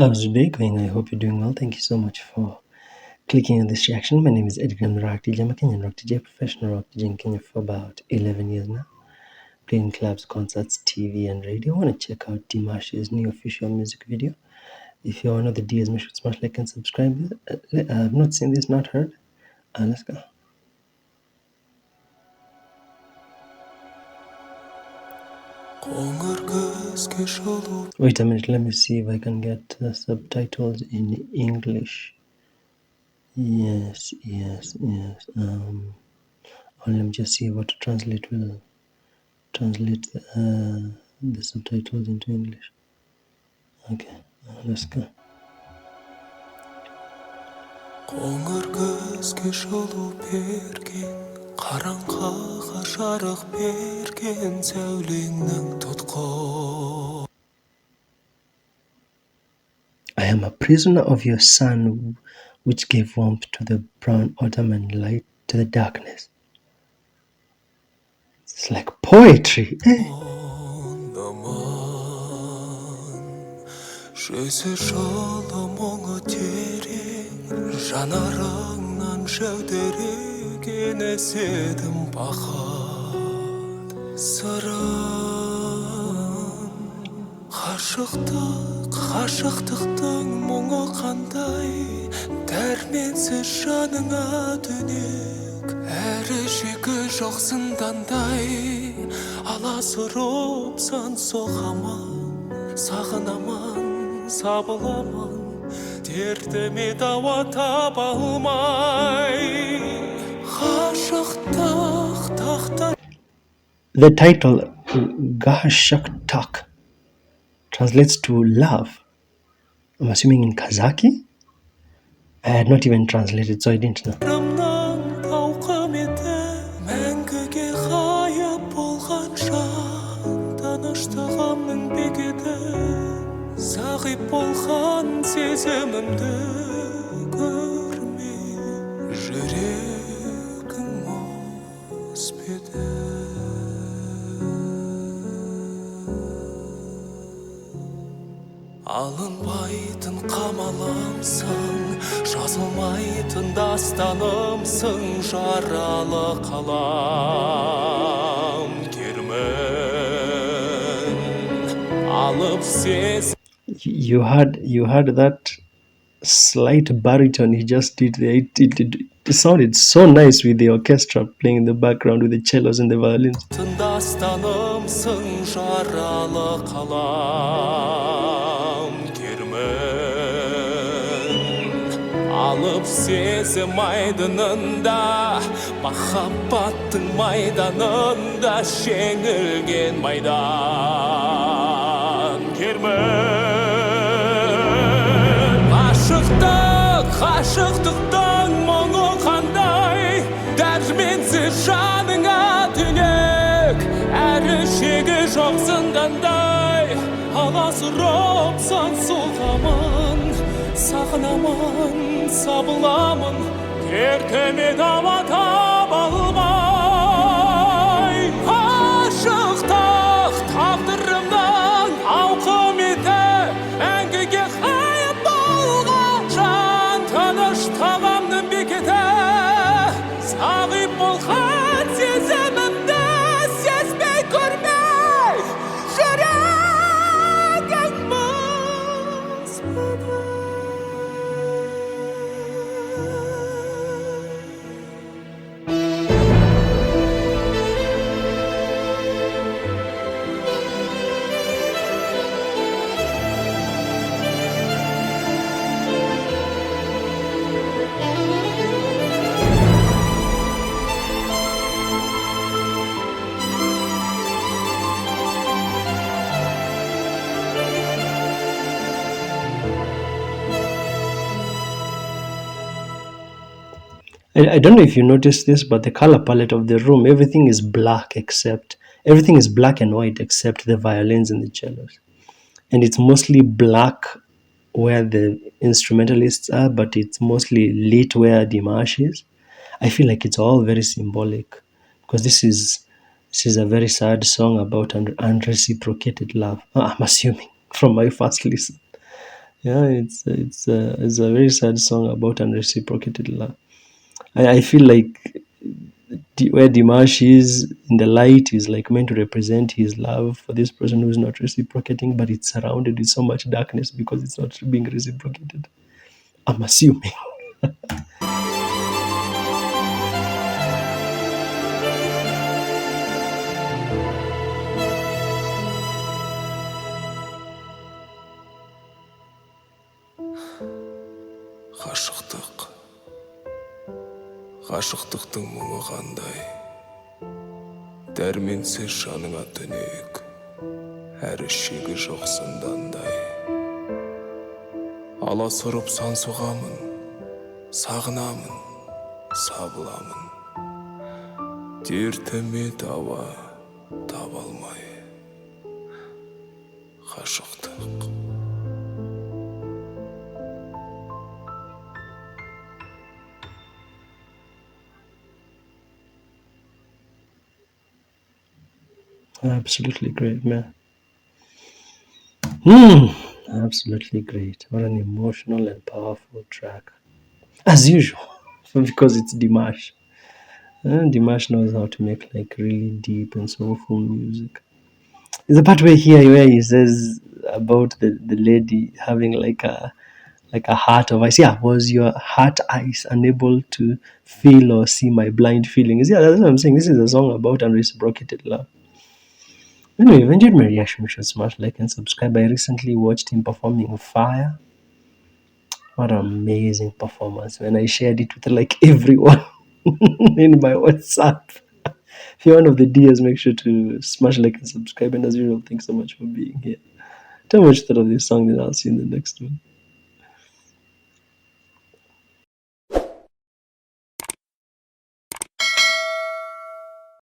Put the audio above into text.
How's your day going? I hope you're doing well. Thank you so much for clicking on this reaction. My name is Edgar Rock DJ. I'm a Kenyan rock DJ, professional rock DJ in Kenya for about 11 years now. Playing clubs, concerts, TV, and radio. I want to check out Dimash's new official music video. If you're one of the Ds, make sure to smash like and subscribe. I've not seen this, not heard. Let's go. Wait a minute, let me see if I can get the subtitles in English. Yes. Let me just see what to translate will translate the subtitles into English. Okay, let's go. Қоңыр көзге жылу берген, қараңғыға жарық берген сәулеңнің тұтқын. I am a prisoner of your sun, which gave warmth to the brown autumn and light to the darkness. It's like poetry. Жүзі жылы мұңы терең, жанарыңнан жәудіреген еседім бақыт сырын. Ғашықтықтың мұңы қандай, дәрменсіз жаныңа түнек, әрі шегі жоқ зындандай, аласұрыпсан соғамын, сағынамын, сабыламын, дертіме дауа таба алмай, ғашықтық тақта. The title, Gashaktak, translates to love. I'm assuming in Kazakh. I had not even translated, so I didn't know. Зағип болған сезімімді көрме, жүрегің мұз беді. Алынбайтын қамалымсың, жазылмайтын дастанымсың, жаралы қалам кермін алып сез. You heard that slight baritone he just did there. It sounded so nice with the orchestra playing in the background with the cellos and the violins. Алып сезім айдынында, махаббаттың майданында, жеңілген майдан кермін. Ғашықтықтың мұңы қандай, дәрменсіз жаныңа түнек, әрі шегі жоқ зындандай, аласұрыпсан соғамын, сағынамын, сабыламын, дертіме дауа таба алмай, ғашықтық тағдырымның ауқыметі, мәңгіге ғайып болған жан тыныш тағамның бекеті, сағип болған сезімімді сезбей көрмей, жүрегің мұз беді. I don't know if you noticed this, but the color palette of the room, everything is black and white except the violins and the cellos. And it's mostly black where the instrumentalists are, but it's mostly lit where Dimash is. I feel like it's all very symbolic because this is a very sad song about unreciprocated love. I'm assuming from my first listen. Yeah, it's a very sad song about unreciprocated love. I feel like where Dimash is in the light is like meant to represent his love for this person who's not reciprocating, but it's surrounded with so much darkness because it's not being reciprocated. I'm assuming. Ғашықтық, ғашықтықтың мұңы қандай, дәрменсіз жаныңа түнек, әрі шегі жоқ зындандай. Аласұрып сан соғамын, сағынамын, сабыламын, дертіме дауа таба алмай. Ғашықтық. Absolutely great, man. Absolutely great. What an emotional and powerful track. As usual, because it's Dimash. Dimash knows how to make like really deep and soulful music. There's a part where he says about the lady having like a heart of ice. Yeah, was your heart ice unable to feel or see my blind feelings? Yeah, that's what I'm saying. This is a song about unreciprocated love. Anyway, if you enjoyed my reaction, you should smash like and subscribe. I recently watched him performing Fire. What an amazing performance. When I shared it with like everyone in my WhatsApp. If you're one of the dears, make sure to smash like and subscribe. And as usual, thanks so much for being here. Tell me what you thought of this song, and I'll see you in the next one.